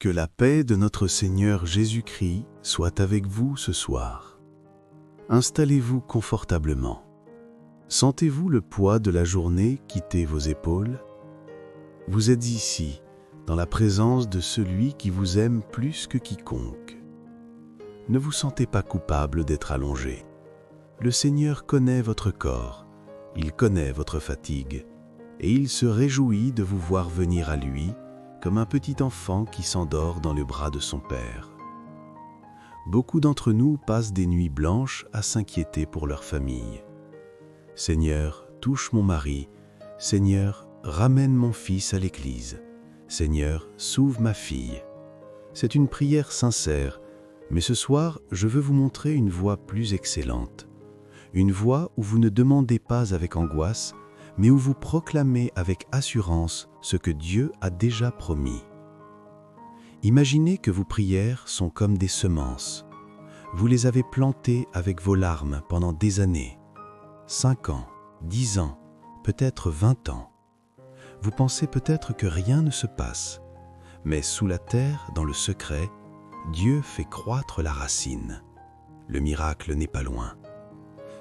Que la paix de notre Seigneur Jésus-Christ soit avec vous ce soir. Installez-vous confortablement. Sentez-vous le poids de la journée quitter vos épaules? Vous êtes ici, dans la présence de celui qui vous aime plus que quiconque. Ne vous sentez pas coupable d'être allongé. Le Seigneur connaît votre corps, il connaît votre fatigue, et il se réjouit de vous voir venir à lui, comme un petit enfant qui s'endort dans le bras de son père. Beaucoup d'entre nous passent des nuits blanches à s'inquiéter pour leur famille. Seigneur, touche mon mari. Seigneur, ramène mon fils à l'église. Seigneur, sauve ma fille. C'est une prière sincère, mais ce soir, je veux vous montrer une voie plus excellente. Une voie où vous ne demandez pas avec angoisse, mais où vous proclamez avec assurance ce que Dieu a déjà promis. Imaginez que vos prières sont comme des semences. Vous les avez plantées avec vos larmes pendant des années, 5 ans, 10 ans, peut-être 20 ans. Vous pensez peut-être que rien ne se passe, mais sous la terre, dans le secret, Dieu fait croître la racine. Le miracle n'est pas loin.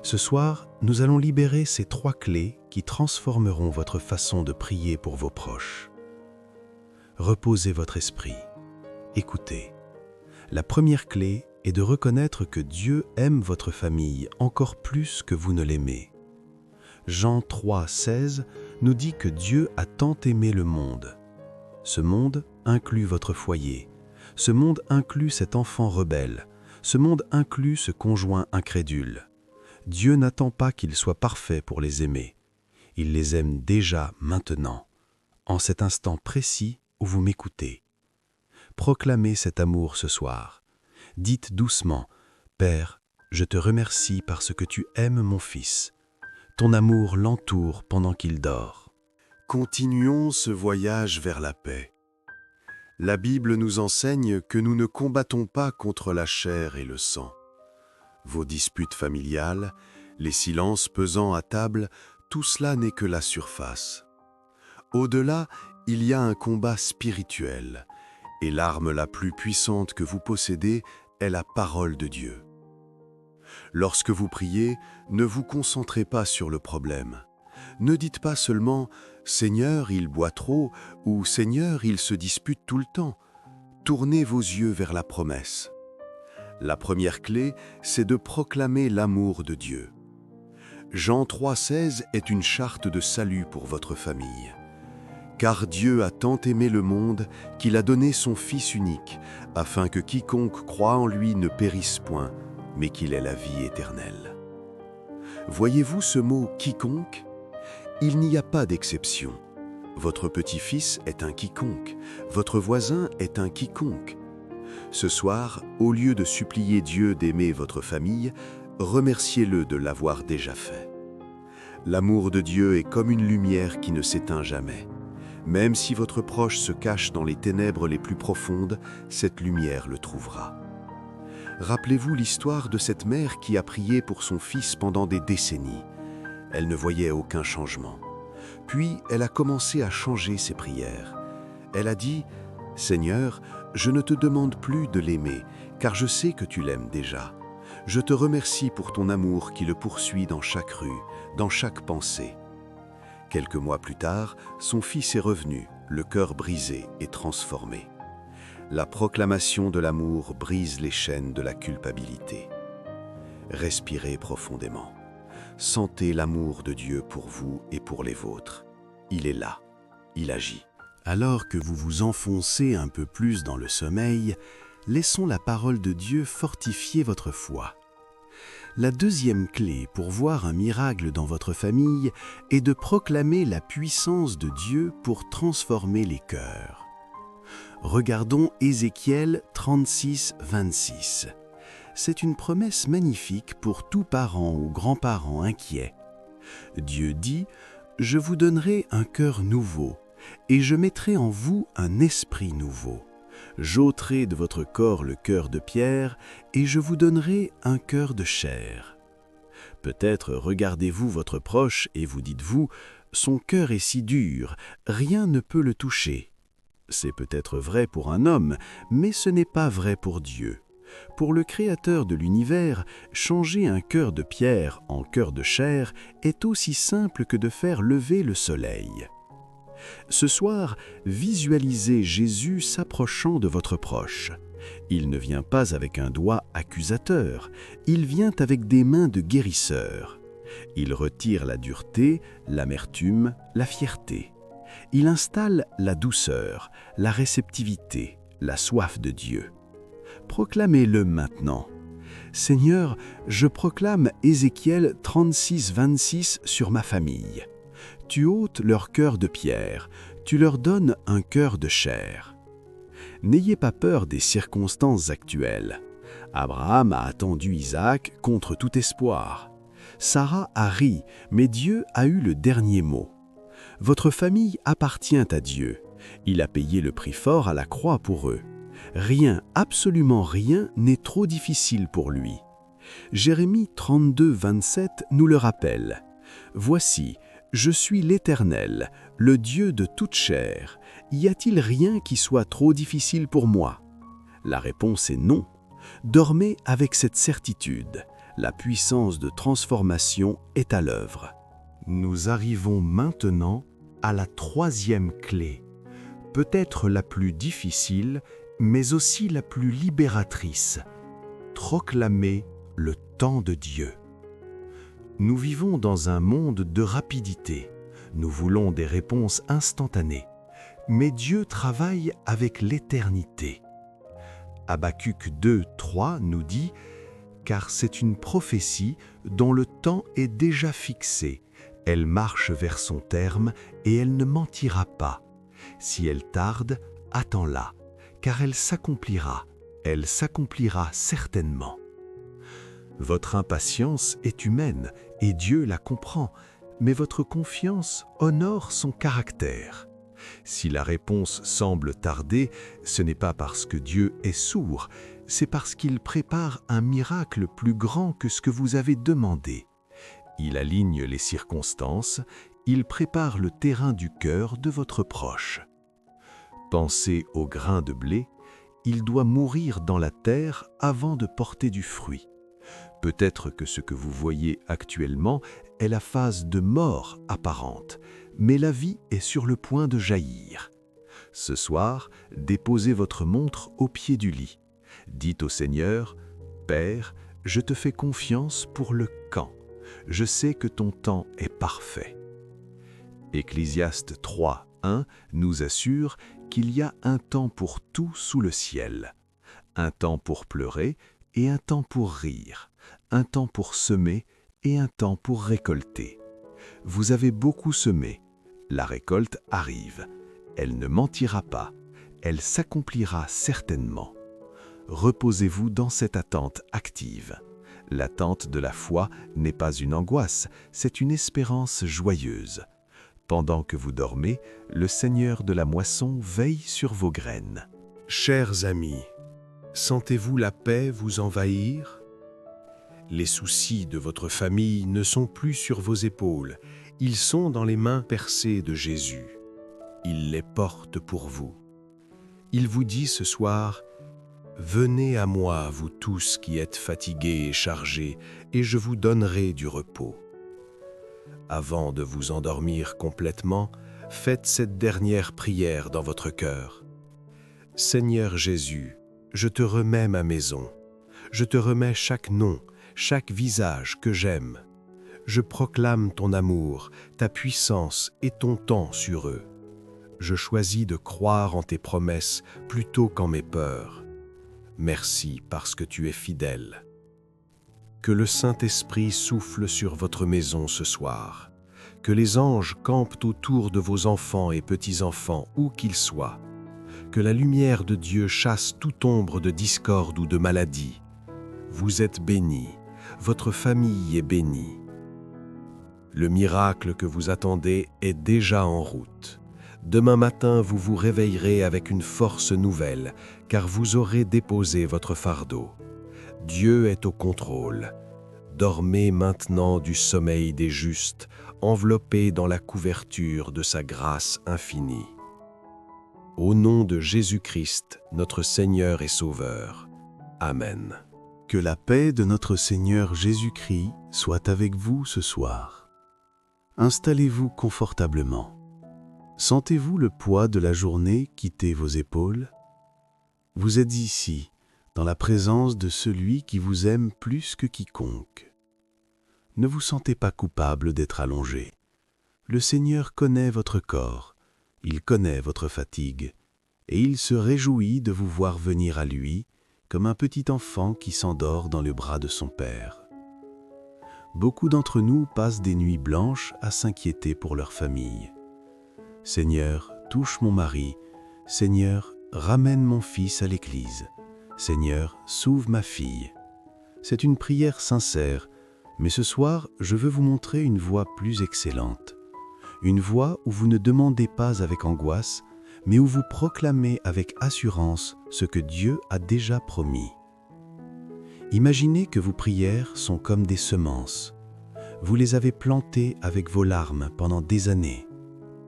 Ce soir, nous allons libérer ces 3 clés qui transformeront votre façon de prier pour vos proches. Reposez votre esprit. Écoutez. La première clé est de reconnaître que Dieu aime votre famille encore plus que vous ne l'aimez. Jean 3, 16 nous dit que Dieu a tant aimé le monde. Ce monde inclut votre foyer. Ce monde inclut cet enfant rebelle. Ce monde inclut ce conjoint incrédule. Dieu n'attend pas qu'ils soient parfaits pour les aimer. Il les aime déjà maintenant, en cet instant précis où vous m'écoutez. Proclamez cet amour ce soir. Dites doucement, « Père, je te remercie parce que tu aimes mon fils. Ton amour l'entoure pendant qu'il dort. » Continuons ce voyage vers la paix. La Bible nous enseigne que nous ne combattons pas contre la chair et le sang. Vos disputes familiales, les silences pesant à table, tout cela n'est que la surface. Au-delà, il y a un combat spirituel, et l'arme la plus puissante que vous possédez est la parole de Dieu. Lorsque vous priez, ne vous concentrez pas sur le problème. Ne dites pas seulement « Seigneur, il boit trop » ou « Seigneur, il se dispute tout le temps ». Tournez vos yeux vers la promesse. La première clé, c'est de proclamer l'amour de Dieu. Jean 3,16 est une charte de salut pour votre famille. Car Dieu a tant aimé le monde qu'il a donné son Fils unique, afin que quiconque croit en lui ne périsse point, mais qu'il ait la vie éternelle. Voyez-vous ce mot « quiconque » ? Il n'y a pas d'exception. Votre petit-fils est un quiconque, votre voisin est un quiconque. Ce soir, au lieu de supplier Dieu d'aimer votre famille, remerciez-le de l'avoir déjà fait. L'amour de Dieu est comme une lumière qui ne s'éteint jamais. Même si votre proche se cache dans les ténèbres les plus profondes, cette lumière le trouvera. Rappelez-vous l'histoire de cette mère qui a prié pour son fils pendant des décennies. Elle ne voyait aucun changement. Puis, elle a commencé à changer ses prières. Elle a dit « Seigneur, je ne te demande plus de l'aimer, car je sais que tu l'aimes déjà. Je te remercie pour ton amour qui le poursuit dans chaque rue, dans chaque pensée. » Quelques mois plus tard, son fils est revenu, le cœur brisé et transformé. La proclamation de l'amour brise les chaînes de la culpabilité. Respirez profondément. Sentez l'amour de Dieu pour vous et pour les vôtres. Il est là, il agit. Alors que vous vous enfoncez un peu plus dans le sommeil, laissons la parole de Dieu fortifier votre foi. La deuxième clé pour voir un miracle dans votre famille est de proclamer la puissance de Dieu pour transformer les cœurs. Regardons Ézéchiel 36, 26. C'est une promesse magnifique pour tout parent ou grand-parent inquiet. Dieu dit « Je vous donnerai un cœur nouveau, et je mettrai en vous un esprit nouveau. J'ôterai de votre corps le cœur de pierre, et je vous donnerai un cœur de chair. » Peut-être regardez-vous votre proche et vous dites-vous « Son cœur est si dur, rien ne peut le toucher. » C'est peut-être vrai pour un homme, mais ce n'est pas vrai pour Dieu. Pour le Créateur de l'univers, changer un cœur de pierre en cœur de chair est aussi simple que de faire lever le soleil. Ce soir, visualisez Jésus s'approchant de votre proche. Il ne vient pas avec un doigt accusateur, il vient avec des mains de guérisseur. Il retire la dureté, l'amertume, la fierté. Il installe la douceur, la réceptivité, la soif de Dieu. Proclamez-le maintenant. Seigneur, je proclame Ézéchiel 36, 26 sur ma famille. Tu ôtes leur cœur de pierre, tu leur donnes un cœur de chair. N'ayez pas peur des circonstances actuelles. Abraham a attendu Isaac contre tout espoir. Sarah a ri, mais Dieu a eu le dernier mot. Votre famille appartient à Dieu. Il a payé le prix fort à la croix pour eux. Rien, absolument rien, n'est trop difficile pour lui. Jérémie 32, 27 nous le rappelle. « Voici, je suis l'Éternel, le Dieu de toute chair. Y a-t-il rien qui soit trop difficile pour moi ?» La réponse est non. Dormez avec cette certitude. La puissance de transformation est à l'œuvre. Nous arrivons maintenant à la troisième clé, peut-être la plus difficile, mais aussi la plus libératrice. Proclamer le temps de Dieu. Nous vivons dans un monde de rapidité. Nous voulons des réponses instantanées. Mais Dieu travaille avec l'éternité. Habacuc 2, 3 nous dit « Car c'est une prophétie dont le temps est déjà fixé. Elle marche vers son terme et elle ne mentira pas. Si elle tarde, attends-la, car elle s'accomplira certainement. » Votre impatience est humaine et Dieu la comprend, mais votre confiance honore son caractère. Si la réponse semble tarder, ce n'est pas parce que Dieu est sourd, c'est parce qu'il prépare un miracle plus grand que ce que vous avez demandé. Il aligne les circonstances, il prépare le terrain du cœur de votre proche. Pensez au grain de blé, il doit mourir dans la terre avant de porter du fruit. Peut-être que ce que vous voyez actuellement est la phase de mort apparente, mais la vie est sur le point de jaillir. Ce soir, déposez votre montre au pied du lit. Dites au Seigneur, « Père, je te fais confiance pour le quand. Je sais que ton temps est parfait. » Ecclésiaste 3, 1 nous assure qu'il y a un temps pour tout sous le ciel. Un temps pour pleurer et un temps pour rire. Un temps pour semer et un temps pour récolter. Vous avez beaucoup semé. La récolte arrive. Elle ne mentira pas. Elle s'accomplira certainement. Reposez-vous dans cette attente active. L'attente de la foi n'est pas une angoisse, c'est une espérance joyeuse. Pendant que vous dormez, le Seigneur de la moisson veille sur vos graines. Chers amis, sentez-vous la paix vous envahir? Les soucis de votre famille ne sont plus sur vos épaules, ils sont dans les mains percées de Jésus. Il les porte pour vous. Il vous dit ce soir, « Venez à moi, vous tous qui êtes fatigués et chargés, et je vous donnerai du repos. » Avant de vous endormir complètement, faites cette dernière prière dans votre cœur. « Seigneur Jésus, je te remets ma maison. Je te remets chaque nom, chaque visage que j'aime. Je proclame ton amour, ta puissance et ton temps sur eux. Je choisis de croire en tes promesses plutôt qu'en mes peurs. Merci parce que tu es fidèle. » Que le Saint-Esprit souffle sur votre maison ce soir. Que les anges campent autour de vos enfants et petits-enfants, où qu'ils soient. Que la lumière de Dieu chasse toute ombre de discorde ou de maladie. Vous êtes bénis, votre famille est bénie. Le miracle que vous attendez est déjà en route. Demain matin, vous vous réveillerez avec une force nouvelle, car vous aurez déposé votre fardeau. Dieu est au contrôle. Dormez maintenant du sommeil des justes, enveloppés dans la couverture de sa grâce infinie. Au nom de Jésus-Christ, notre Seigneur et Sauveur. Amen. Que la paix de notre Seigneur Jésus-Christ soit avec vous ce soir. Installez-vous confortablement. Sentez-vous le poids de la journée quitter vos épaules? Vous êtes ici, dans la présence de celui qui vous aime plus que quiconque. Ne vous sentez pas coupable d'être allongé. Le Seigneur connaît votre corps, il connaît votre fatigue, et il se réjouit de vous voir venir à lui, comme un petit enfant qui s'endort dans le bras de son père. Beaucoup d'entre nous passent des nuits blanches à s'inquiéter pour leur famille. Seigneur, touche mon mari. Seigneur, ramène mon fils à l'église. Seigneur, sauve ma fille. C'est une prière sincère, mais ce soir, je veux vous montrer une voie plus excellente. Une voie où vous ne demandez pas avec angoisse, mais où vous proclamez avec assurance ce que Dieu a déjà promis. Imaginez que vos prières sont comme des semences. Vous les avez plantées avec vos larmes pendant des années.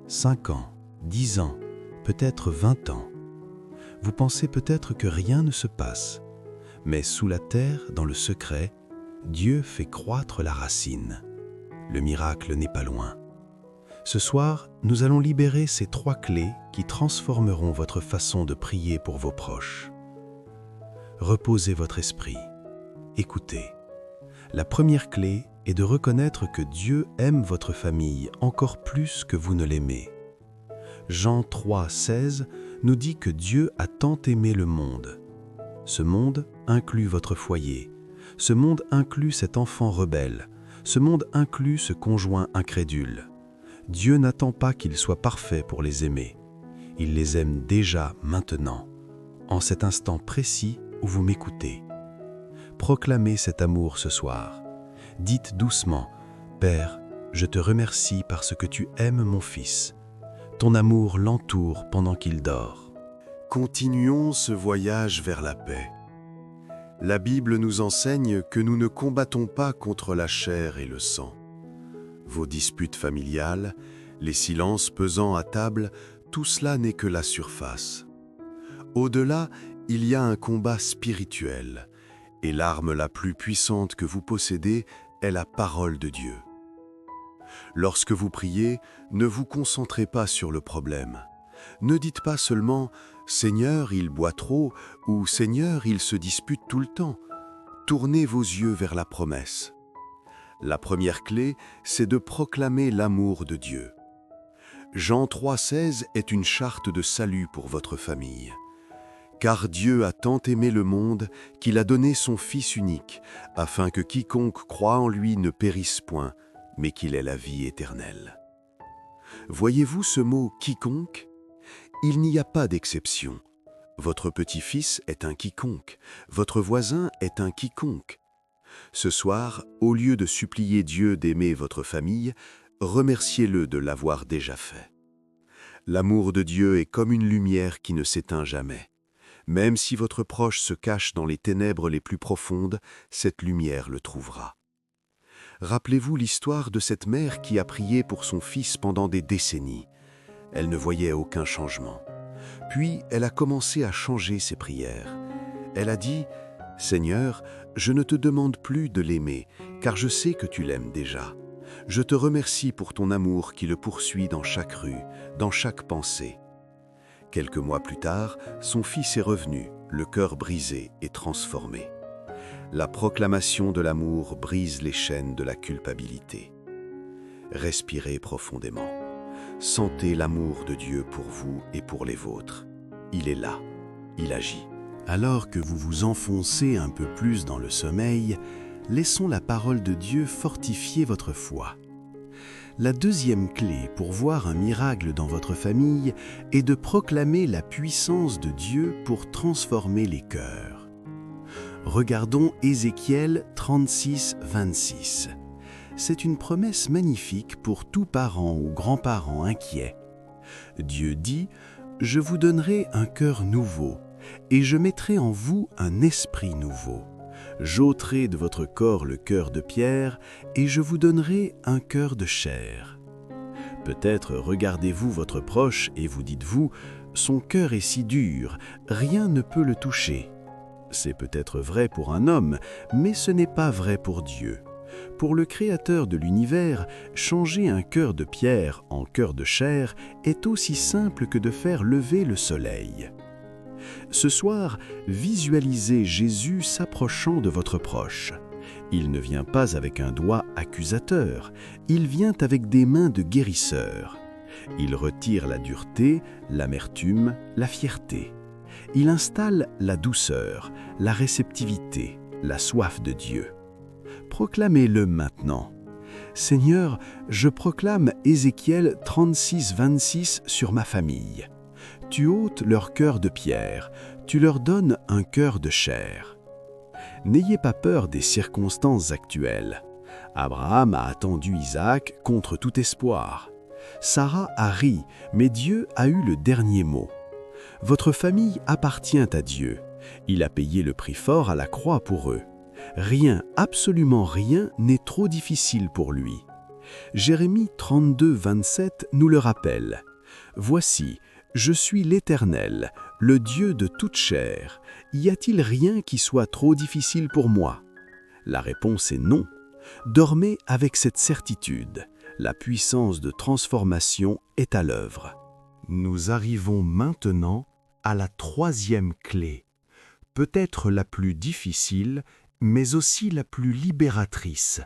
5 ans, 10 ans, peut-être 20 ans. Vous pensez peut-être que rien ne se passe, mais sous la terre, dans le secret, Dieu fait croître la racine. Le miracle n'est pas loin. Ce soir, nous allons libérer ces 3 clés qui transformeront votre façon de prier pour vos proches. Reposez votre esprit. Écoutez. La première clé est de reconnaître que Dieu aime votre famille encore plus que vous ne l'aimez. Jean 3, 16 nous dit que Dieu a tant aimé le monde. Ce monde inclut votre foyer. Ce monde inclut cet enfant rebelle. Ce monde inclut ce conjoint incrédule. Dieu n'attend pas qu'ils soient parfaits pour les aimer. Il les aime déjà maintenant, en cet instant précis où vous m'écoutez. Proclamez cet amour ce soir. Dites doucement, « Père, je te remercie parce que tu aimes mon fils. Ton amour l'entoure pendant qu'il dort. » Continuons ce voyage vers la paix. La Bible nous enseigne que nous ne combattons pas contre la chair et le sang. Vos disputes familiales, les silences pesant à table, tout cela n'est que la surface. Au-delà, il y a un combat spirituel, et l'arme la plus puissante que vous possédez est la parole de Dieu. Lorsque vous priez, ne vous concentrez pas sur le problème. Ne dites pas seulement « Seigneur, il boit trop » ou « Seigneur, il se dispute tout le temps ». Tournez vos yeux vers la promesse. La première clé, c'est de proclamer l'amour de Dieu. Jean 3,16 est une charte de salut pour votre famille. Car Dieu a tant aimé le monde qu'il a donné son Fils unique, afin que quiconque croit en lui ne périsse point, mais qu'il ait la vie éternelle. Voyez-vous ce mot « quiconque » ? Il n'y a pas d'exception. Votre petit-fils est un quiconque, votre voisin est un quiconque. Ce soir, au lieu de supplier Dieu d'aimer votre famille, remerciez-le de l'avoir déjà fait. L'amour de Dieu est comme une lumière qui ne s'éteint jamais. Même si votre proche se cache dans les ténèbres les plus profondes, cette lumière le trouvera. Rappelez-vous l'histoire de cette mère qui a prié pour son fils pendant des décennies. Elle ne voyait aucun changement. Puis, elle a commencé à changer ses prières. Elle a dit « Seigneur, je ne te demande plus de l'aimer, car je sais que tu l'aimes déjà. Je te remercie pour ton amour qui le poursuit dans chaque rue, dans chaque pensée. » Quelques mois plus tard, son fils est revenu, le cœur brisé et transformé. La proclamation de l'amour brise les chaînes de la culpabilité. Respirez profondément. Sentez l'amour de Dieu pour vous et pour les vôtres. Il est là, il agit. Alors que vous vous enfoncez un peu plus dans le sommeil, laissons la parole de Dieu fortifier votre foi. La deuxième clé pour voir un miracle dans votre famille est de proclamer la puissance de Dieu pour transformer les cœurs. Regardons Ézéchiel 36, 26. C'est une promesse magnifique pour tout parent ou grand-parent inquiet. Dieu dit « Je vous donnerai un cœur nouveau, et je mettrai en vous un esprit nouveau. J'ôterai de votre corps le cœur de pierre, et je vous donnerai un cœur de chair. » Peut-être regardez-vous votre proche et vous dites-vous « son cœur est si dur, rien ne peut le toucher. C'est peut-être vrai pour un homme, mais ce n'est pas vrai pour Dieu. Pour le Créateur de l'univers, changer un cœur de pierre en cœur de chair est aussi simple que de faire lever le soleil. Ce soir, visualisez Jésus s'approchant de votre proche. Il ne vient pas avec un doigt accusateur, il vient avec des mains de guérisseur. Il retire la dureté, l'amertume, la fierté. Il installe la douceur, la réceptivité, la soif de Dieu. Proclamez-le maintenant. Seigneur, je proclame Ézéchiel 36, 26 sur ma famille. Tu ôtes leur cœur de pierre, tu leur donnes un cœur de chair. N'ayez pas peur des circonstances actuelles. Abraham a attendu Isaac contre tout espoir. Sarah a ri, mais Dieu a eu le dernier mot. Votre famille appartient à Dieu. Il a payé le prix fort à la croix pour eux. Rien, absolument rien, n'est trop difficile pour lui. Jérémie 32, 27 nous le rappelle. « Voici, je suis l'Éternel, le Dieu de toute chair. Y a-t-il rien qui soit trop difficile pour moi ?» La réponse est non. Dormez avec cette certitude. La puissance de transformation est à l'œuvre. Nous arrivons maintenant à la troisième clé, peut-être la plus difficile, mais aussi la plus libératrice.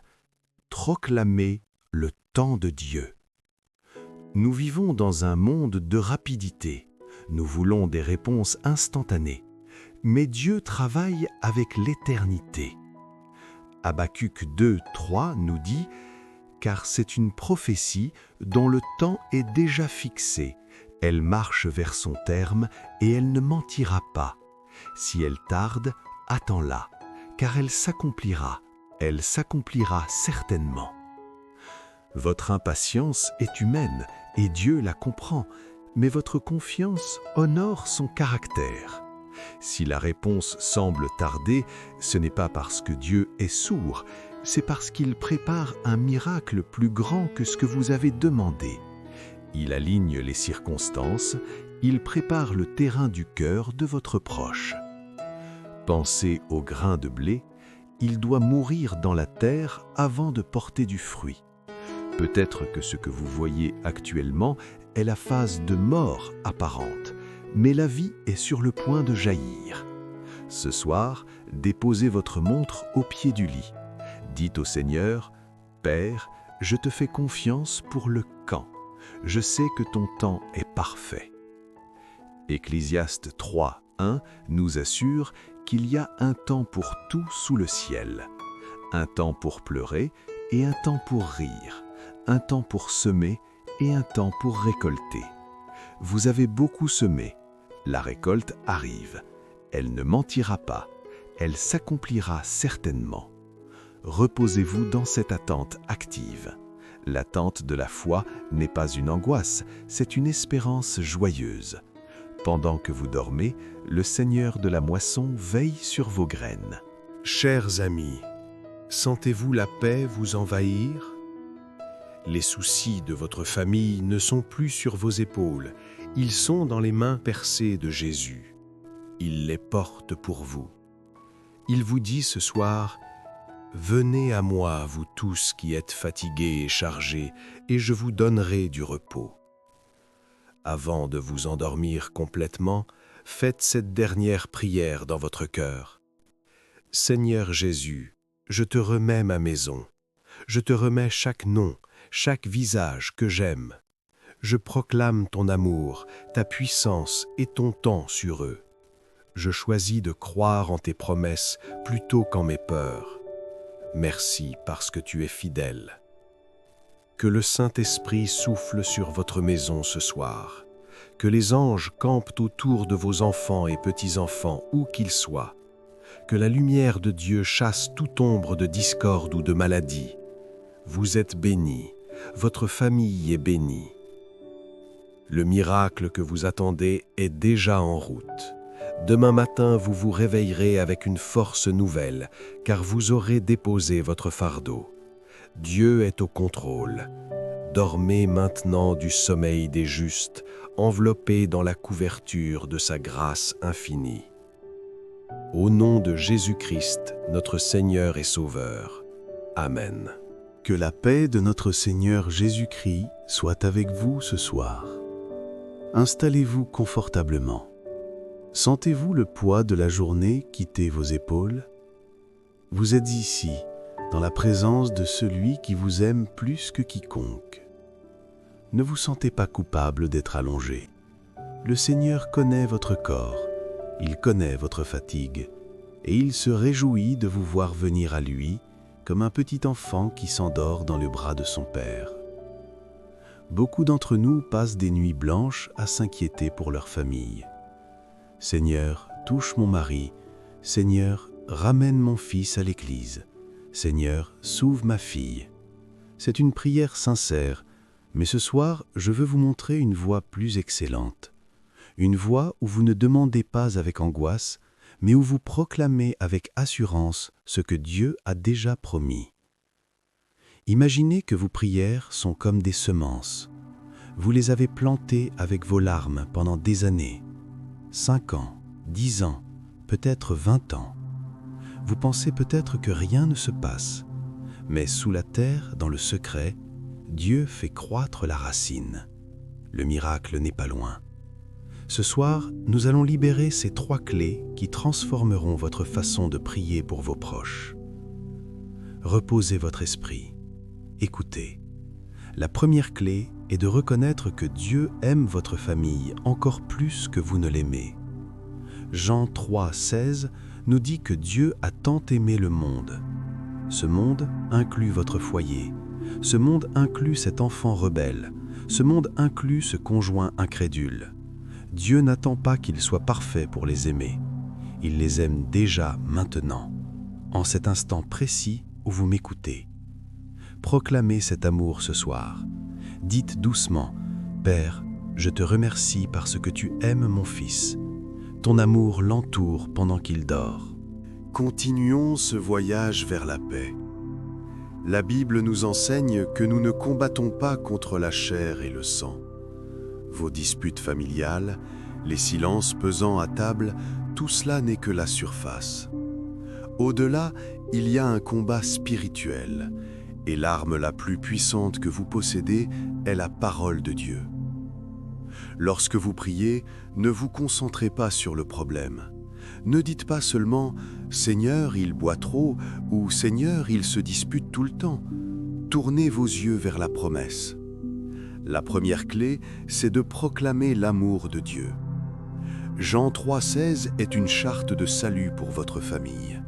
Proclamer le temps de Dieu. Nous vivons dans un monde de rapidité. Nous voulons des réponses instantanées. Mais Dieu travaille avec l'éternité. Habacuc 2, 3 nous dit « Car c'est une prophétie dont le temps est déjà fixé. Elle marche vers son terme et elle ne mentira pas. Si elle tarde, attends-la, car elle s'accomplira certainement. » Votre impatience est humaine et Dieu la comprend, mais votre confiance honore son caractère. Si la réponse semble tarder, ce n'est pas parce que Dieu est sourd, c'est parce qu'il prépare un miracle plus grand que ce que vous avez demandé. Il aligne les circonstances, il prépare le terrain du cœur de votre proche. Pensez au grain de blé, il doit mourir dans la terre avant de porter du fruit. Peut-être que ce que vous voyez actuellement est la phase de mort apparente, mais la vie est sur le point de jaillir. Ce soir, déposez votre montre au pied du lit. Dites au Seigneur, « Père, je te fais confiance pour le quand. Je sais que ton temps est parfait. » Ecclésiaste 3, 1 nous assure qu'il y a un temps pour tout sous le ciel. Un temps pour pleurer et un temps pour rire. Un temps pour semer et un temps pour récolter. Vous avez beaucoup semé. La récolte arrive. Elle ne mentira pas. Elle s'accomplira certainement. Reposez-vous dans cette attente active. L'attente de la foi n'est pas une angoisse, c'est une espérance joyeuse. Pendant que vous dormez, le Seigneur de la moisson veille sur vos graines. Chers amis, sentez-vous la paix vous envahir? Les soucis de votre famille ne sont plus sur vos épaules, ils sont dans les mains percées de Jésus. Il les porte pour vous. Il vous dit ce soir, « Venez à moi, vous tous qui êtes fatigués et chargés, et je vous donnerai du repos. » Avant de vous endormir complètement, faites cette dernière prière dans votre cœur. « Seigneur Jésus, je te remets ma maison. Je te remets chaque nom, chaque visage que j'aime. Je proclame ton amour, ta puissance et ton temps sur eux. Je choisis de croire en tes promesses plutôt qu'en mes peurs. Merci parce que tu es fidèle. Que le Saint-Esprit souffle sur votre maison ce soir. Que les anges campent autour de vos enfants et petits-enfants, où qu'ils soient. Que la lumière de Dieu chasse toute ombre de discorde ou de maladie. Vous êtes bénis, votre famille est bénie. Le miracle que vous attendez est déjà en route. Demain matin, vous vous réveillerez avec une force nouvelle, car vous aurez déposé votre fardeau. Dieu est au contrôle. dormez maintenant du sommeil des justes, enveloppés dans la couverture de sa grâce infinie. Au nom de Jésus-Christ, notre Seigneur et Sauveur. Amen. Que la paix de notre Seigneur Jésus-Christ soit avec vous ce soir. Installez-vous confortablement. Sentez-vous le poids de la journée quitter vos épaules? Vous êtes ici, dans la présence de celui qui vous aime plus que quiconque. Ne vous sentez pas coupable d'être allongé. Le Seigneur connaît votre corps, il connaît votre fatigue, et il se réjouit de vous voir venir à lui comme un petit enfant qui s'endort dans le bras de son père. Beaucoup d'entre nous passent des nuits blanches à s'inquiéter pour leur famille. Seigneur, touche mon mari. Seigneur, ramène mon fils à l'église. Seigneur, sauve ma fille. C'est une prière sincère, mais ce soir, je veux vous montrer une voie plus excellente. Une voie où vous ne demandez pas avec angoisse, mais où vous proclamez avec assurance ce que Dieu a déjà promis. Imaginez que vos prières sont comme des semences. Vous les avez plantées avec vos larmes pendant des années, 5 ans, 10 ans, peut-être 20 ans. Vous pensez peut-être que rien ne se passe, mais sous la terre, dans le secret, Dieu fait croître la racine. Le miracle n'est pas loin. Ce soir, nous allons libérer ces 3 clés qui transformeront votre façon de prier pour vos proches. Reposez votre esprit. Écoutez. La première clé est de reconnaître que Dieu aime votre famille encore plus que vous ne l'aimez. Jean 3, 16 nous dit que Dieu a tant aimé le monde. Ce monde inclut votre foyer. Ce monde inclut cet enfant rebelle. Ce monde inclut ce conjoint incrédule. Dieu n'attend pas qu'ils soient parfaits pour les aimer. Il les aime déjà maintenant, en cet instant précis où vous m'écoutez. Proclamez cet amour ce soir. Dites doucement, « Père, je te remercie parce que tu aimes mon fils. Ton amour l'entoure pendant qu'il dort. » Continuons ce voyage vers la paix. La Bible nous enseigne que nous ne combattons pas contre la chair et le sang. Vos disputes familiales, les silences pesants à table, tout cela n'est que la surface. Au-delà, il y a un combat spirituel, et l'arme la plus puissante que vous possédez est la parole de Dieu. Lorsque vous priez, ne vous concentrez pas sur le problème. Ne dites pas seulement « Seigneur, il boit trop » ou « Seigneur, il se dispute tout le temps ». Tournez vos yeux vers la promesse. La première clé, c'est de proclamer l'amour de Dieu. Jean 3,16 est une charte de salut pour votre famille.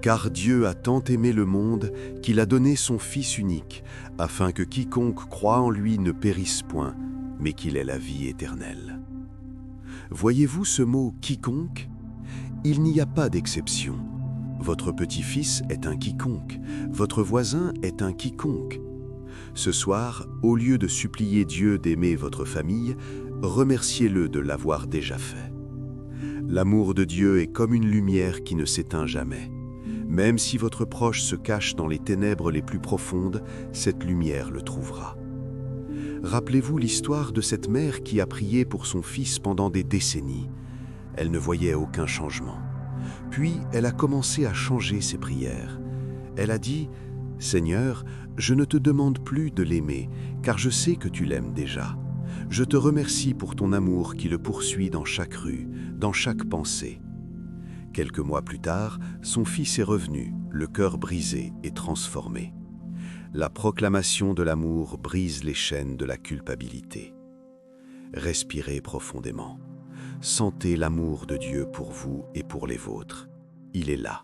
Car Dieu a tant aimé le monde qu'il a donné son Fils unique, afin que quiconque croit en lui ne périsse point, mais qu'il ait la vie éternelle. Voyez-vous ce mot « quiconque » ? Il n'y a pas d'exception. Votre petit-fils est un quiconque, votre voisin est un quiconque. Ce soir, au lieu de supplier Dieu d'aimer votre famille, remerciez-le de l'avoir déjà fait. L'amour de Dieu est comme une lumière qui ne s'éteint jamais. Même si votre proche se cache dans les ténèbres les plus profondes, cette lumière le trouvera. Rappelez-vous l'histoire de cette mère qui a prié pour son fils pendant des décennies. Elle ne voyait aucun changement. Puis, elle a commencé à changer ses prières. Elle a dit « Seigneur, je ne te demande plus de l'aimer, car je sais que tu l'aimes déjà. Je te remercie pour ton amour qui le poursuit dans chaque rue, dans chaque pensée. » Quelques mois plus tard, son fils est revenu, le cœur brisé et transformé. La proclamation de l'amour brise les chaînes de la culpabilité. Respirez profondément. Sentez l'amour de Dieu pour vous et pour les vôtres. Il est là,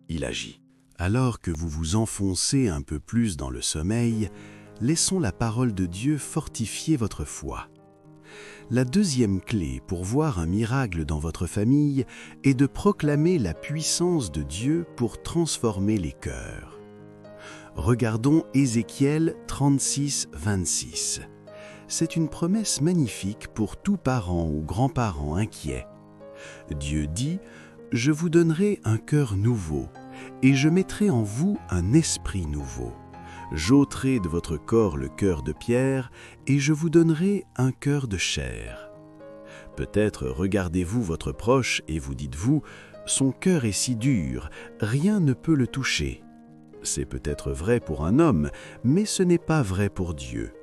il agit. Alors que vous vous enfoncez un peu plus dans le sommeil, laissons la parole de Dieu fortifier votre foi. La deuxième clé pour voir un miracle dans votre famille est de proclamer la puissance de Dieu pour transformer les cœurs. Regardons Ézéchiel 36, 26. C'est une promesse magnifique pour tout parent ou grand-parent inquiet. Dieu dit « Je vous donnerai un cœur nouveau, et je mettrai en vous un esprit nouveau. J'ôterai de votre corps le cœur de pierre, et je vous donnerai un cœur de chair. Peut-être regardez-vous votre proche et vous dites-vous, son cœur est si dur, rien ne peut le toucher. C'est peut-être vrai pour un homme, mais ce n'est pas vrai pour Dieu.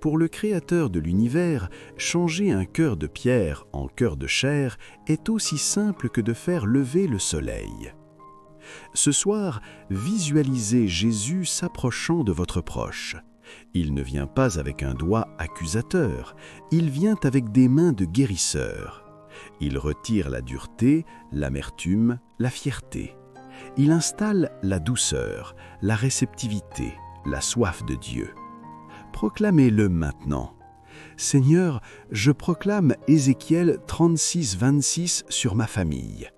Pour le Créateur de l'univers, changer un cœur de pierre en cœur de chair est aussi simple que de faire lever le soleil. Ce soir, visualisez Jésus s'approchant de votre proche. Il ne vient pas avec un doigt accusateur, il vient avec des mains de guérisseur. Il retire la dureté, l'amertume, la fierté. Il installe la douceur, la réceptivité, la soif de Dieu. Proclamez-le maintenant. Seigneur, je proclame Ézéchiel 36, 26 sur ma famille.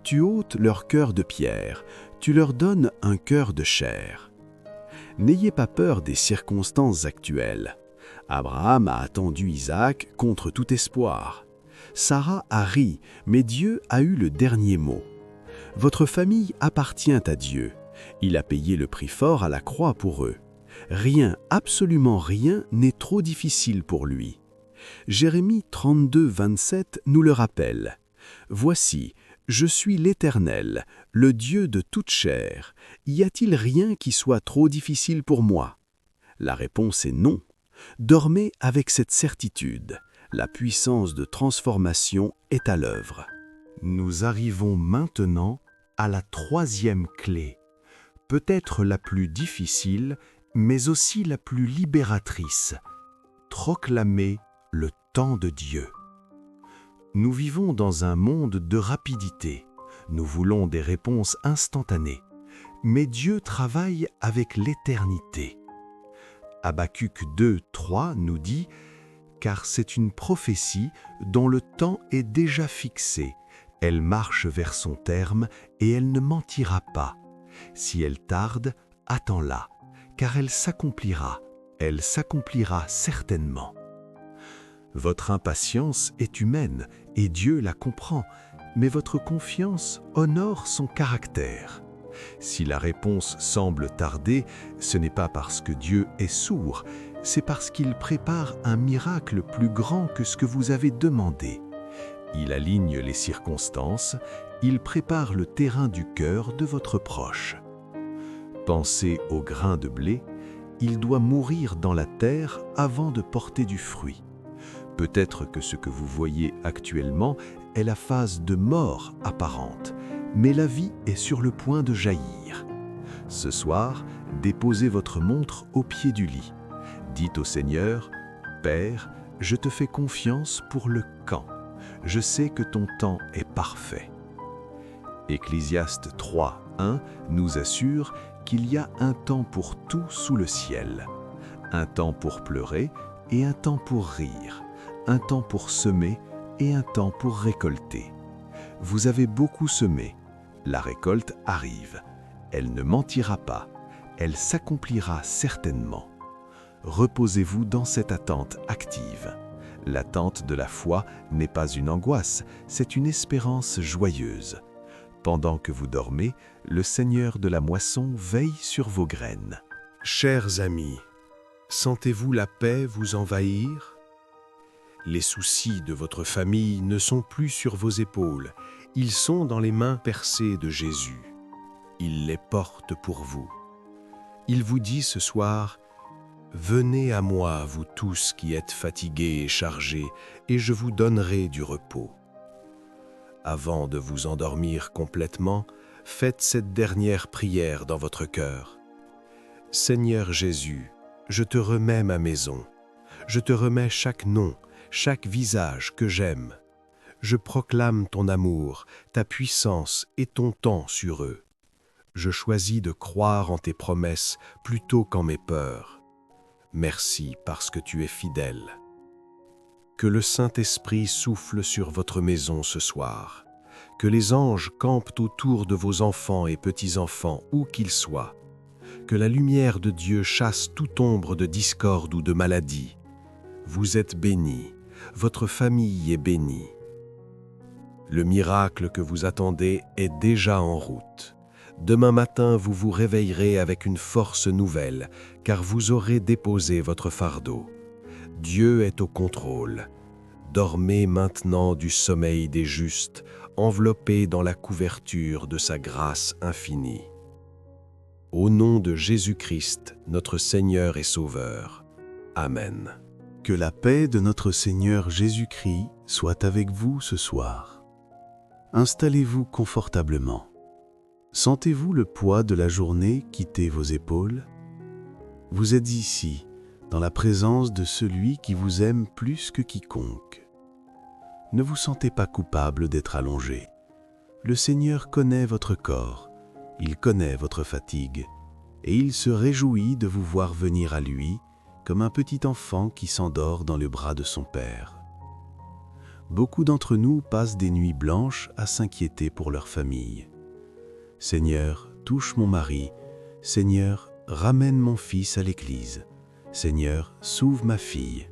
Tu ôtes leur cœur de pierre, tu leur donnes un cœur de chair. N'ayez pas peur des circonstances actuelles. Abraham a attendu Isaac contre tout espoir. Sarah a ri, mais Dieu a eu le dernier mot. Votre famille appartient à Dieu. Il a payé le prix fort à la croix pour eux. Rien, absolument rien, n'est trop difficile pour lui. Jérémie 32, 27 nous le rappelle. « Voici, je suis l'Éternel, le Dieu de toute chair. Y a-t-il rien qui soit trop difficile pour moi ?» La réponse est non. Dormez avec cette certitude. La puissance de transformation est à l'œuvre. Nous arrivons maintenant à la troisième clé, peut-être la plus difficile, mais aussi la plus libératrice. Proclamer le temps de Dieu. Nous vivons dans un monde de rapidité. Nous voulons des réponses instantanées. Mais Dieu travaille avec l'éternité. Habacuc 2, 3 nous dit « Car c'est une prophétie dont le temps est déjà fixé. Elle marche vers son terme et elle ne mentira pas. Si elle tarde, attends-la, car elle s'accomplira certainement. » Votre impatience est humaine et Dieu la comprend, mais votre confiance honore son caractère. Si la réponse semble tarder, ce n'est pas parce que Dieu est sourd, c'est parce qu'il prépare un miracle plus grand que ce que vous avez demandé. Il aligne les circonstances, il prépare le terrain du cœur de votre proche. Pensez au grain de blé, il doit mourir dans la terre avant de porter du fruit. Peut-être que ce que vous voyez actuellement est la phase de mort apparente, mais la vie est sur le point de jaillir. Ce soir, déposez votre montre au pied du lit. Dites au Seigneur, « Père, je te fais confiance pour le quand. Je sais que ton temps est parfait. » Ecclésiaste 3, 1 nous assure qu'il y a un temps pour tout sous le ciel. Un temps pour pleurer et un temps pour rire. Un temps pour semer et un temps pour récolter. Vous avez beaucoup semé. La récolte arrive. Elle ne mentira pas. Elle s'accomplira certainement. Reposez-vous dans cette attente active. L'attente de la foi n'est pas une angoisse, c'est une espérance joyeuse. Pendant que vous dormez, le Seigneur de la moisson veille sur vos graines. Chers amis, sentez-vous la paix vous envahir? Les soucis de votre famille ne sont plus sur vos épaules, ils sont dans les mains percées de Jésus. Il les porte pour vous. Il vous dit ce soir, « Venez à moi, vous tous qui êtes fatigués et chargés, et je vous donnerai du repos. » Avant de vous endormir complètement, faites cette dernière prière dans votre cœur. « Seigneur Jésus, je te remets ma maison. Je te remets chaque nom, chaque visage que j'aime. Je proclame ton amour, ta puissance et ton temps sur eux. Je choisis de croire en tes promesses plutôt qu'en mes peurs. Merci parce que tu es fidèle. » Que le Saint-Esprit souffle sur votre maison ce soir. Que les anges campent autour de vos enfants et petits-enfants, où qu'ils soient. Que la lumière de Dieu chasse toute ombre de discorde ou de maladie. Vous êtes bénis, votre famille est bénie. Le miracle que vous attendez est déjà en route. Demain matin, vous vous réveillerez avec une force nouvelle, car vous aurez déposé votre fardeau. Dieu est au contrôle. Dormez maintenant du sommeil des justes, enveloppés dans la couverture de sa grâce infinie. Au nom de Jésus-Christ, notre Seigneur et Sauveur. Amen. Que la paix de notre Seigneur Jésus-Christ soit avec vous ce soir. Installez-vous confortablement. Sentez-vous le poids de la journée quitter vos épaules? Vous êtes ici, dans la présence de celui qui vous aime plus que quiconque. Ne vous sentez pas coupable d'être allongé. Le Seigneur connaît votre corps, il connaît votre fatigue, et il se réjouit de vous voir venir à lui comme un petit enfant qui s'endort dans le bras de son Père. Beaucoup d'entre nous passent des nuits blanches à s'inquiéter pour leur famille. Seigneur, touche mon mari. Seigneur, ramène mon fils à l'église. Seigneur, sauve ma fille.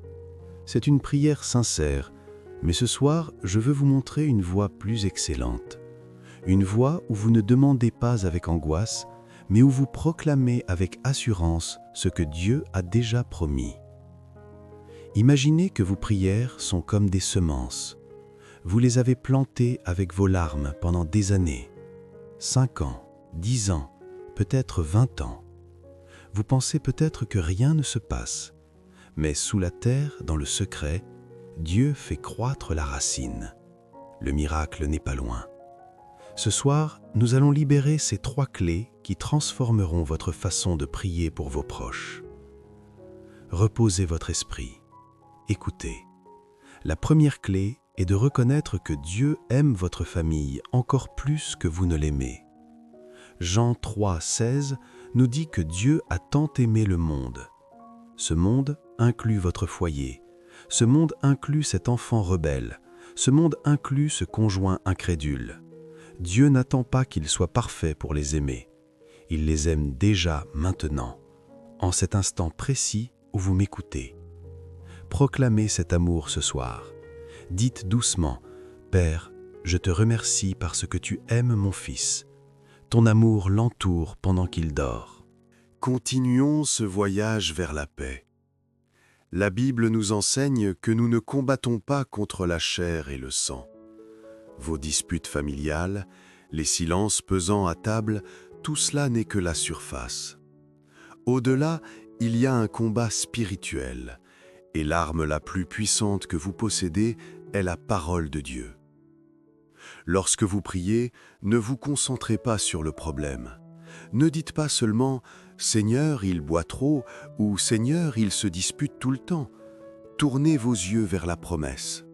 C'est une prière sincère, mais ce soir, je veux vous montrer une voie plus excellente. Une voie où vous ne demandez pas avec angoisse, mais où vous proclamez avec assurance ce que Dieu a déjà promis. Imaginez que vos prières sont comme des semences. Vous les avez plantées avec vos larmes pendant des années. 5 ans, 10 ans, peut-être 20 ans. Vous pensez peut-être que rien ne se passe, mais sous la terre, dans le secret, Dieu fait croître la racine. Le miracle n'est pas loin. Ce soir, nous allons libérer ces 3 clés qui transformeront votre façon de prier pour vos proches. Reposez votre esprit. Écoutez. La première clé est de reconnaître que Dieu aime votre famille encore plus que vous ne l'aimez. Jean 3, 16 nous dit que Dieu a tant aimé le monde. Ce monde inclut votre foyer. Ce monde inclut cet enfant rebelle. Ce monde inclut ce conjoint incrédule. Dieu n'attend pas qu'ils soient parfaits pour les aimer. Il les aime déjà maintenant, en cet instant précis où vous m'écoutez. Proclamez cet amour ce soir. Dites doucement, « Père, je te remercie parce que tu aimes mon fils. Ton amour l'entoure pendant qu'il dort. » Continuons ce voyage vers la paix. La Bible nous enseigne que nous ne combattons pas contre la chair et le sang. Vos disputes familiales, les silences pesant à table, tout cela n'est que la surface. Au-delà, il y a un combat spirituel, et l'arme la plus puissante que vous possédez est la parole de Dieu. Lorsque vous priez, ne vous concentrez pas sur le problème. Ne dites pas seulement « Seigneur, il boit trop » ou « Seigneur, il se dispute tout le temps ». Tournez vos yeux vers la promesse.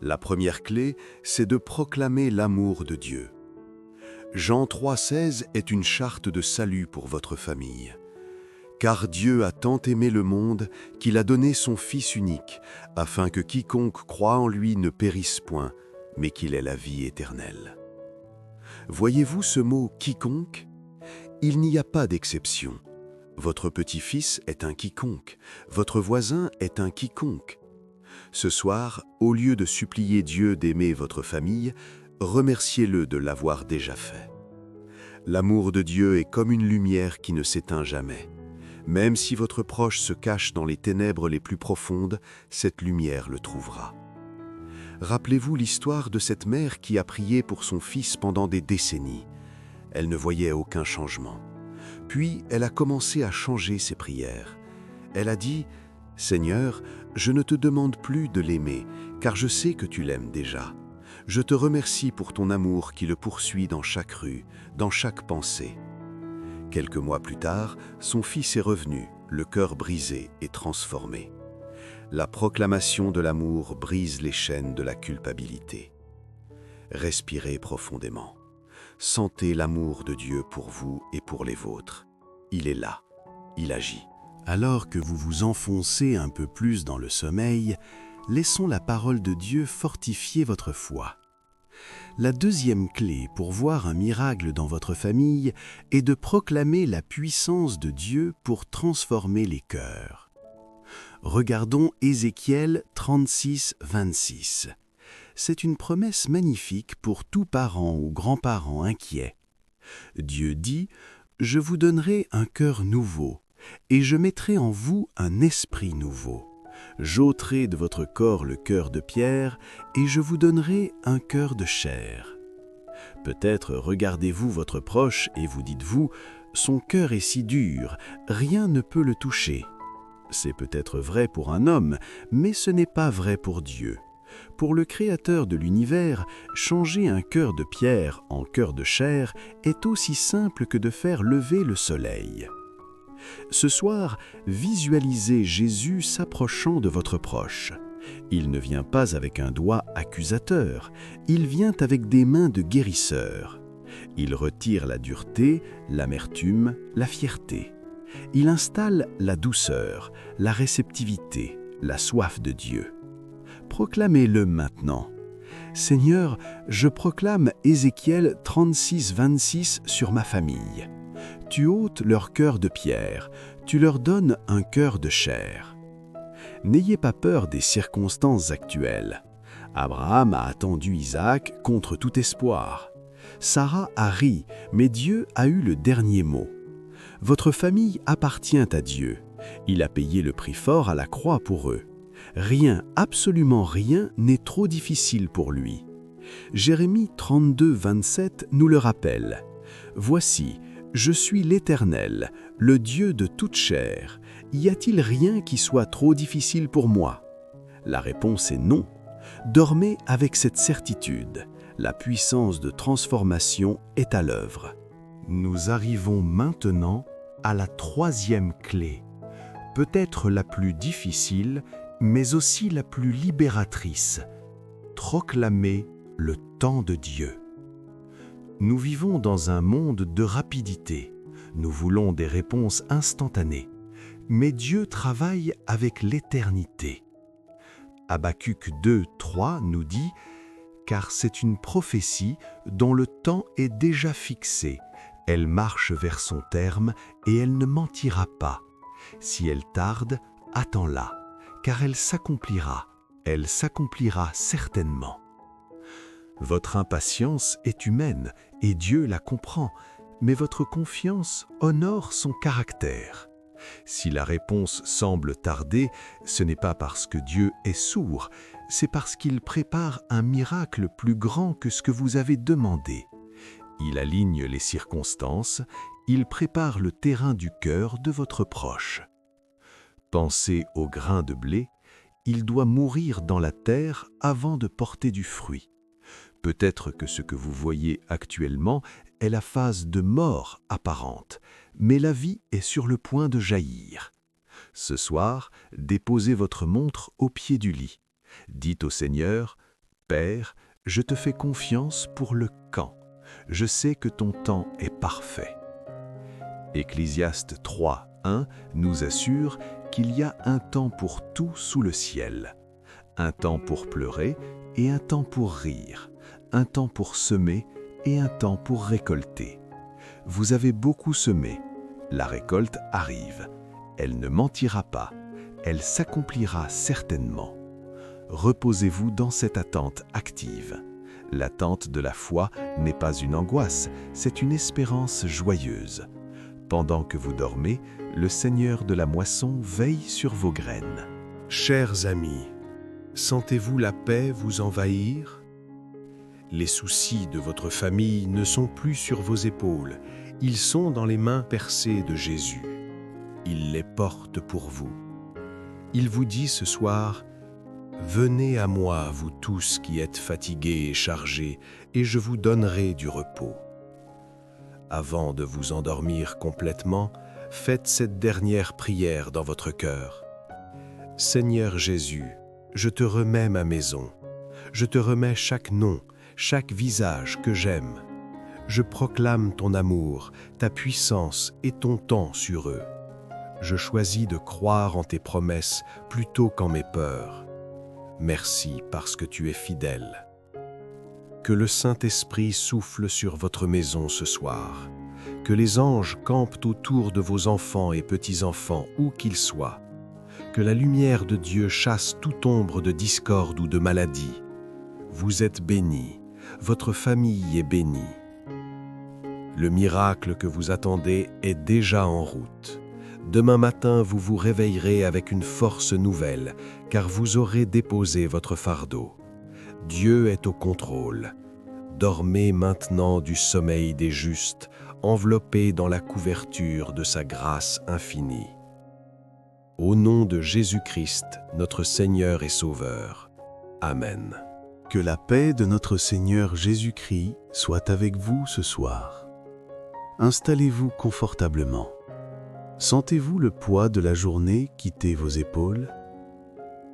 La première clé, c'est de proclamer l'amour de Dieu. Jean 3,16 est une charte de salut pour votre famille. Car Dieu a tant aimé le monde qu'il a donné son Fils unique, afin que quiconque croit en lui ne périsse point, mais qu'il ait la vie éternelle. Voyez-vous ce mot « quiconque » ? Il n'y a pas d'exception. Votre petit-fils est un quiconque, votre voisin est un quiconque. Ce soir, au lieu de supplier Dieu d'aimer votre famille, remerciez-le de l'avoir déjà fait. L'amour de Dieu est comme une lumière qui ne s'éteint jamais. Même si votre proche se cache dans les ténèbres les plus profondes, cette lumière le trouvera. Rappelez-vous l'histoire de cette mère qui a prié pour son fils pendant des décennies. Elle ne voyait aucun changement. Puis, elle a commencé à changer ses prières. Elle a dit « Seigneur, je ne te demande plus de l'aimer, car je sais que tu l'aimes déjà. Je te remercie pour ton amour qui le poursuit dans chaque rue, dans chaque pensée. » Quelques mois plus tard, son fils est revenu, le cœur brisé et transformé. La proclamation de l'amour brise les chaînes de la culpabilité. Respirez profondément. Sentez l'amour de Dieu pour vous et pour les vôtres. Il est là, il agit. Alors que vous vous enfoncez un peu plus dans le sommeil, laissons la parole de Dieu fortifier votre foi. La deuxième clé pour voir un miracle dans votre famille est de proclamer la puissance de Dieu pour transformer les cœurs. Regardons Ézéchiel 36, 26. C'est une promesse magnifique pour tout parent ou grand-parent inquiet. Dieu dit, « Je vous donnerai un cœur nouveau, et je mettrai en vous un esprit nouveau. J'ôterai de votre corps le cœur de pierre, et je vous donnerai un cœur de chair. » Peut-être regardez-vous votre proche et vous dites-vous, « Son cœur est si dur, rien ne peut le toucher. » C'est peut-être vrai pour un homme, mais ce n'est pas vrai pour Dieu. Pour le Créateur de l'univers, changer un cœur de pierre en cœur de chair est aussi simple que de faire lever le soleil. Ce soir, visualisez Jésus s'approchant de votre proche. Il ne vient pas avec un doigt accusateur, il vient avec des mains de guérisseur. Il retire la dureté, l'amertume, la fierté. Il installe la douceur, la réceptivité, la soif de Dieu. Proclamez-le maintenant. Seigneur, je proclame Ézéchiel 36, 26 sur ma famille. Tu ôtes leur cœur de pierre, tu leur donnes un cœur de chair. N'ayez pas peur des circonstances actuelles. Abraham a attendu Isaac contre tout espoir. Sarah a ri, mais Dieu a eu le dernier mot. Votre famille appartient à Dieu. Il a payé le prix fort à la croix pour eux. Rien, absolument rien, n'est trop difficile pour lui. Jérémie 32, 27 nous le rappelle. « Voici, je suis l'Éternel, le Dieu de toute chair. Y a-t-il rien qui soit trop difficile pour moi ?» La réponse est non. Dormez avec cette certitude. La puissance de transformation est à l'œuvre. Nous arrivons maintenant à la troisième clé, peut-être la plus difficile, mais aussi la plus libératrice. Proclamer le temps de Dieu. Nous vivons dans un monde de rapidité. Nous voulons des réponses instantanées. Mais Dieu travaille avec l'éternité. Habacuc 2, 3 nous dit « Car c'est une prophétie dont le temps est déjà fixé. Elle marche vers son terme et elle ne mentira pas. Si elle tarde, attends-la, car elle s'accomplira certainement. » Votre impatience est humaine et Dieu la comprend, mais votre confiance honore son caractère. Si la réponse semble tarder, ce n'est pas parce que Dieu est sourd, c'est parce qu'il prépare un miracle plus grand que ce que vous avez demandé. Il aligne les circonstances, il prépare le terrain du cœur de votre proche. Pensez au grain de blé, il doit mourir dans la terre avant de porter du fruit. Peut-être que ce que vous voyez actuellement est la phase de mort apparente, mais la vie est sur le point de jaillir. Ce soir, déposez votre montre au pied du lit. Dites au Seigneur, « Père, je te fais confiance pour le quand. Je sais que ton temps est parfait. » Ecclésiaste 3, 1 nous assure qu'il y a un temps pour tout sous le ciel. Un temps pour pleurer et un temps pour rire. Un temps pour semer et un temps pour récolter. Vous avez beaucoup semé. La récolte arrive. Elle ne mentira pas. Elle s'accomplira certainement. Reposez-vous dans cette attente active. L'attente de la foi n'est pas une angoisse, c'est une espérance joyeuse. Pendant que vous dormez, le Seigneur de la moisson veille sur vos graines. Chers amis, sentez-vous la paix vous envahir? Les soucis de votre famille ne sont plus sur vos épaules, ils sont dans les mains percées de Jésus. Il les porte pour vous. Il vous dit ce soir, « Venez à moi, vous tous qui êtes fatigués et chargés, et je vous donnerai du repos. » Avant de vous endormir complètement, faites cette dernière prière dans votre cœur. « Seigneur Jésus, je te remets ma maison. Je te remets chaque nom, chaque visage que j'aime. Je proclame ton amour, ta puissance et ton temps sur eux. Je choisis de croire en tes promesses plutôt qu'en mes peurs. Merci parce que tu es fidèle. » Que le Saint-Esprit souffle sur votre maison ce soir. Que les anges campent autour de vos enfants et petits-enfants, où qu'ils soient. Que la lumière de Dieu chasse toute ombre de discorde ou de maladie. Vous êtes bénis, votre famille est bénie. Le miracle que vous attendez est déjà en route. Demain matin, vous vous réveillerez avec une force nouvelle, car vous aurez déposé votre fardeau. Dieu est au contrôle. Dormez maintenant du sommeil des justes, enveloppés dans la couverture de sa grâce infinie. Au nom de Jésus-Christ, notre Seigneur et Sauveur. Amen. Que la paix de notre Seigneur Jésus-Christ soit avec vous ce soir. Installez-vous confortablement. Sentez-vous le poids de la journée quitter vos épaules?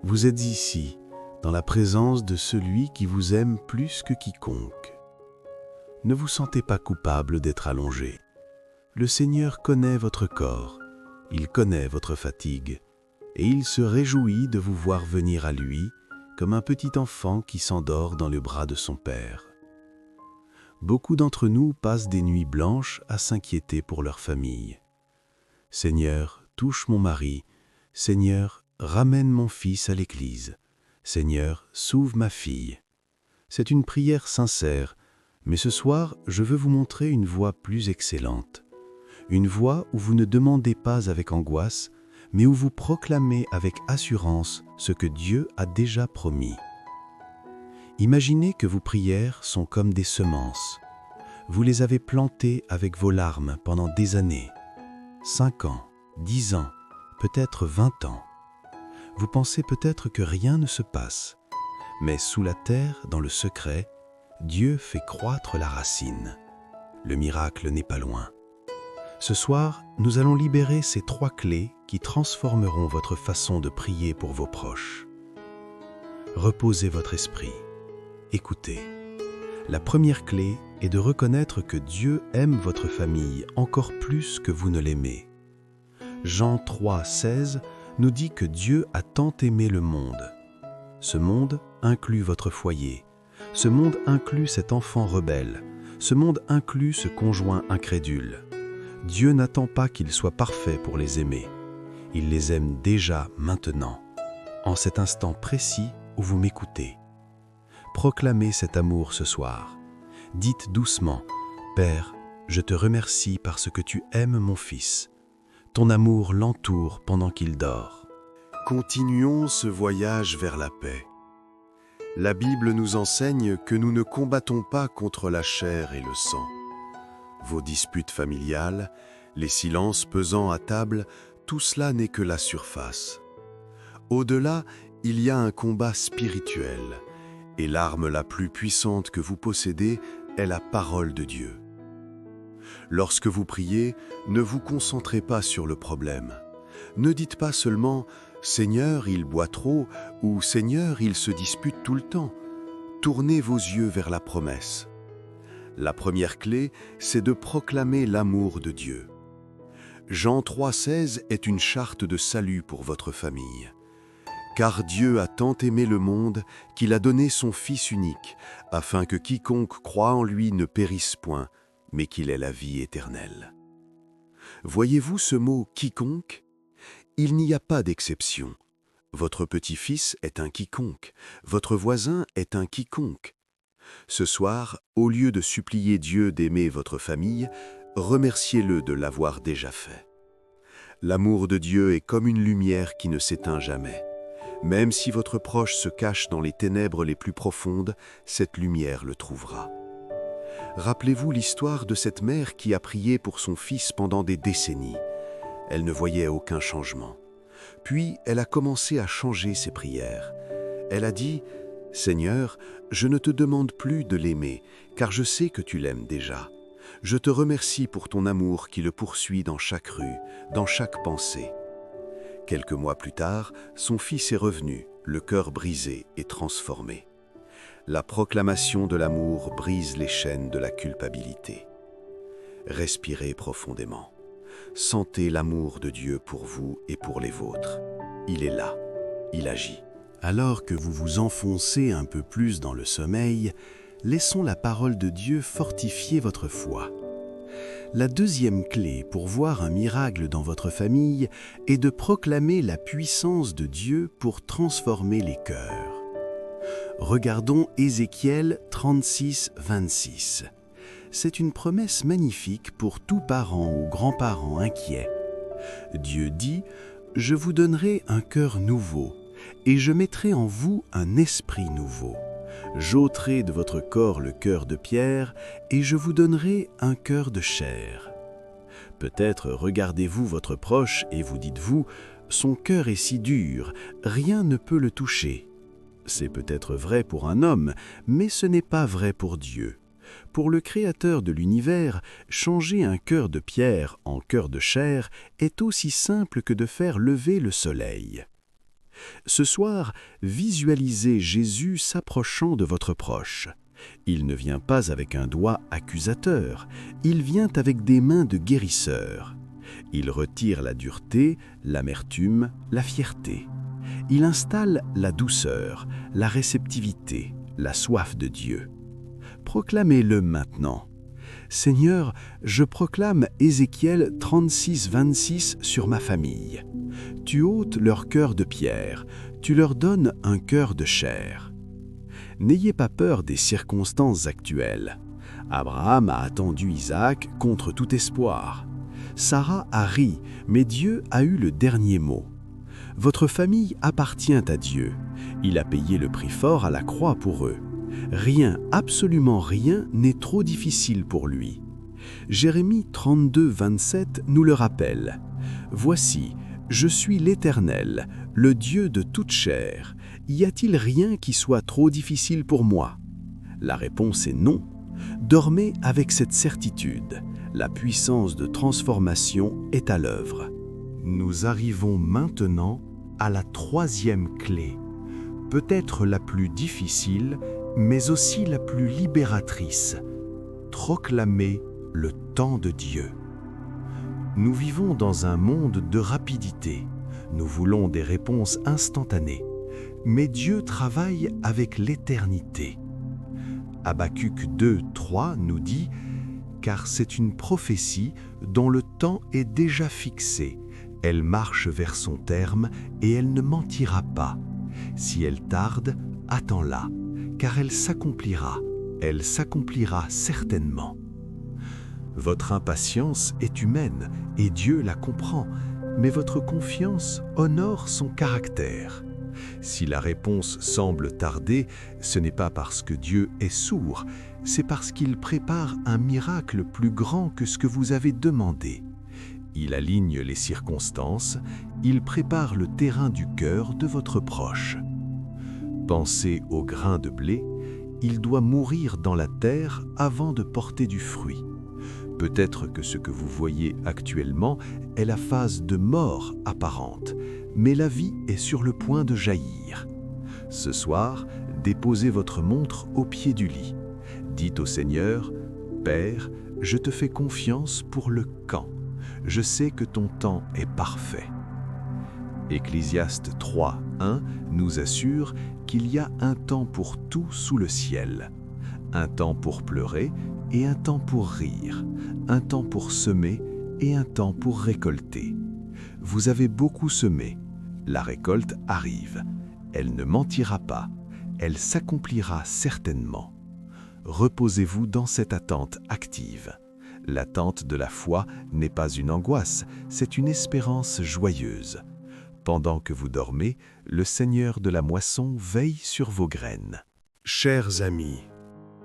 Vous êtes ici, dans la présence de celui qui vous aime plus que quiconque. Ne vous sentez pas coupable d'être allongé. Le Seigneur connaît votre corps, il connaît votre fatigue, et il se réjouit de vous voir venir à lui comme un petit enfant qui s'endort dans le bras de son père. Beaucoup d'entre nous passent des nuits blanches à s'inquiéter pour leur famille. Seigneur, touche mon mari. Seigneur, ramène mon fils à l'église. Seigneur, sauve ma fille. C'est une prière sincère, mais ce soir, je veux vous montrer une voie plus excellente. Une voie où vous ne demandez pas avec angoisse, mais où vous proclamez avec assurance ce que Dieu a déjà promis. Imaginez que vos prières sont comme des semences. Vous les avez plantées avec vos larmes pendant des années. 5 ans, 10 ans, peut-être 20 ans. Vous pensez peut-être que rien ne se passe, mais sous la terre, dans le secret, Dieu fait croître la racine. Le miracle n'est pas loin. Ce soir, nous allons libérer ces 3 clés qui transformeront votre façon de prier pour vos proches. Reposez votre esprit. Écoutez. La première clé est de reconnaître que Dieu aime votre famille encore plus que vous ne l'aimez. Jean 3, 16 nous dit que Dieu a tant aimé le monde. Ce monde inclut votre foyer. Ce monde inclut cet enfant rebelle. Ce monde inclut ce conjoint incrédule. Dieu n'attend pas qu'ils soient parfaits pour les aimer. Il les aime déjà maintenant, en cet instant précis où vous m'écoutez. Proclamez cet amour ce soir. Dites doucement, « Père, je te remercie parce que tu aimes mon fils. Ton amour l'entoure pendant qu'il dort. » Continuons ce voyage vers la paix. La Bible nous enseigne que nous ne combattons pas contre la chair et le sang. Vos disputes familiales, les silences pesant à table, tout cela n'est que la surface. Au-delà, il y a un combat spirituel, et l'arme la plus puissante que vous possédez est la parole de Dieu. Lorsque vous priez, ne vous concentrez pas sur le problème. Ne dites pas seulement « Seigneur, il boit trop » ou « Seigneur, il se dispute tout le temps ». Tournez vos yeux vers la promesse. La première clé, c'est de proclamer l'amour de Dieu. Jean 3,16 est une charte de salut pour votre famille. Car Dieu a tant aimé le monde qu'il a donné son Fils unique, afin que quiconque croit en lui ne périsse point, mais qu'il ait la vie éternelle. Voyez-vous ce mot « quiconque » ? Il n'y a pas d'exception. Votre petit-fils est un quiconque, votre voisin est un quiconque. Ce soir, au lieu de supplier Dieu d'aimer votre famille, remerciez-le de l'avoir déjà fait. L'amour de Dieu est comme une lumière qui ne s'éteint jamais. Même si votre proche se cache dans les ténèbres les plus profondes, cette lumière le trouvera. Rappelez-vous l'histoire de cette mère qui a prié pour son fils pendant des décennies. Elle ne voyait aucun changement. Puis, elle a commencé à changer ses prières. Elle a dit « Seigneur, je ne te demande plus de l'aimer, car je sais que tu l'aimes déjà. Je te remercie pour ton amour qui le poursuit dans chaque rue, dans chaque pensée. » Quelques mois plus tard, son fils est revenu, le cœur brisé et transformé. La proclamation de l'amour brise les chaînes de la culpabilité. Respirez profondément. Sentez l'amour de Dieu pour vous et pour les vôtres. Il est là, il agit. Alors que vous vous enfoncez un peu plus dans le sommeil, laissons la parole de Dieu fortifier votre foi. La deuxième clé pour voir un miracle dans votre famille est de proclamer la puissance de Dieu pour transformer les cœurs. Regardons Ézéchiel 36, 26. C'est une promesse magnifique pour tout parent ou grand-parent inquiet. Dieu dit « Je vous donnerai un cœur nouveau, et je mettrai en vous un esprit nouveau. J'ôterai de votre corps le cœur de pierre, et je vous donnerai un cœur de chair. » Peut-être regardez-vous votre proche et vous dites-vous « Son cœur est si dur, rien ne peut le toucher. » C'est peut-être vrai pour un homme, mais ce n'est pas vrai pour Dieu. Pour le Créateur de l'univers, changer un cœur de pierre en cœur de chair est aussi simple que de faire lever le soleil. Ce soir, visualisez Jésus s'approchant de votre proche. Il ne vient pas avec un doigt accusateur, il vient avec des mains de guérisseur. Il retire la dureté, l'amertume, la fierté. Il installe la douceur, la réceptivité, la soif de Dieu. Proclamez-le maintenant. Seigneur, je proclame Ézéchiel 36, 26 sur ma famille. Tu ôtes leur cœur de pierre, tu leur donnes un cœur de chair. N'ayez pas peur des circonstances actuelles. Abraham a attendu Isaac contre tout espoir. Sarah a ri, mais Dieu a eu le dernier mot. Votre famille appartient à Dieu. Il a payé le prix fort à la croix pour eux. Rien, absolument rien, n'est trop difficile pour lui. Jérémie 32, 27 nous le rappelle. « Voici, je suis l'Éternel, le Dieu de toute chair. Y a-t-il rien qui soit trop difficile pour moi ?» La réponse est non. Dormez avec cette certitude. La puissance de transformation est à l'œuvre. Nous arrivons maintenant à la troisième clé, peut-être la plus difficile, mais aussi la plus libératrice. Proclamer le temps de Dieu. Nous vivons dans un monde de rapidité. Nous voulons des réponses instantanées. Mais Dieu travaille avec l'éternité. Habacuc 2, 3 nous dit « Car c'est une prophétie dont le temps est déjà fixé. Elle marche vers son terme et elle ne mentira pas. Si elle tarde, attends-la, car elle s'accomplira certainement. » Votre impatience est humaine et Dieu la comprend, mais votre confiance honore son caractère. Si la réponse semble tarder, ce n'est pas parce que Dieu est sourd, c'est parce qu'il prépare un miracle plus grand que ce que vous avez demandé. Il aligne les circonstances, il prépare le terrain du cœur de votre proche. Pensez au grain de blé, il doit mourir dans la terre avant de porter du fruit. Peut-être que ce que vous voyez actuellement est la phase de mort apparente, mais la vie est sur le point de jaillir. Ce soir, déposez votre montre au pied du lit. Dites au Seigneur, « Père, je te fais confiance pour le quand. Je sais que ton temps est parfait. » Ecclésiaste 3, 1 nous assure qu'il y a un temps pour tout sous le ciel. Un temps pour pleurer et un temps pour rire. Un temps pour semer et un temps pour récolter. Vous avez beaucoup semé. La récolte arrive. Elle ne mentira pas. Elle s'accomplira certainement. Reposez-vous dans cette attente active. L'attente de la foi n'est pas une angoisse, c'est une espérance joyeuse. Pendant que vous dormez, le Seigneur de la moisson veille sur vos graines. Chers amis,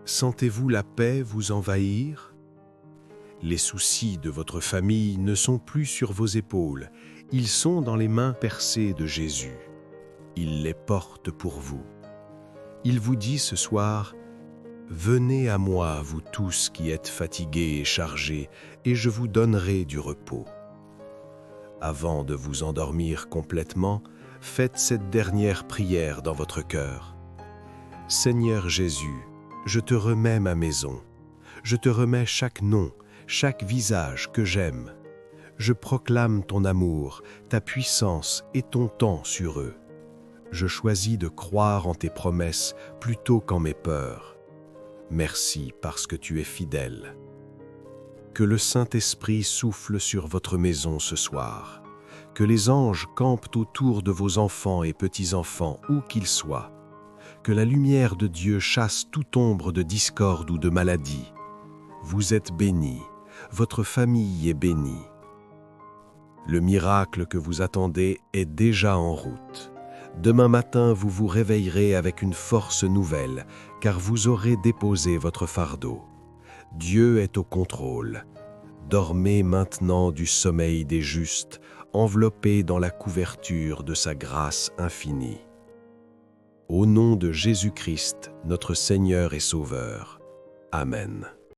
sentez-vous la paix vous envahir? Les soucis de votre famille ne sont plus sur vos épaules, ils sont dans les mains percées de Jésus. Il les porte pour vous. Il vous dit ce soir, « Venez à moi, vous tous qui êtes fatigués et chargés, et je vous donnerai du repos. » Avant de vous endormir complètement, faites cette dernière prière dans votre cœur. « Seigneur Jésus, je te remets ma maison. Je te remets chaque nom, chaque visage que j'aime. Je proclame ton amour, ta puissance et ton temps sur eux. Je choisis de croire en tes promesses plutôt qu'en mes peurs. Merci parce que tu es fidèle. » Que le Saint-Esprit souffle sur votre maison ce soir. Que les anges campent autour de vos enfants et petits-enfants, où qu'ils soient. Que la lumière de Dieu chasse toute ombre de discorde ou de maladie. Vous êtes bénie, votre famille est bénie. Le miracle que vous attendez est déjà en route. Demain matin, vous vous réveillerez avec une force nouvelle, car vous aurez déposé votre fardeau. Dieu est au contrôle. Dormez maintenant du sommeil des justes, enveloppés dans la couverture de sa grâce infinie. Au nom de Jésus-Christ, notre Seigneur et Sauveur. Amen.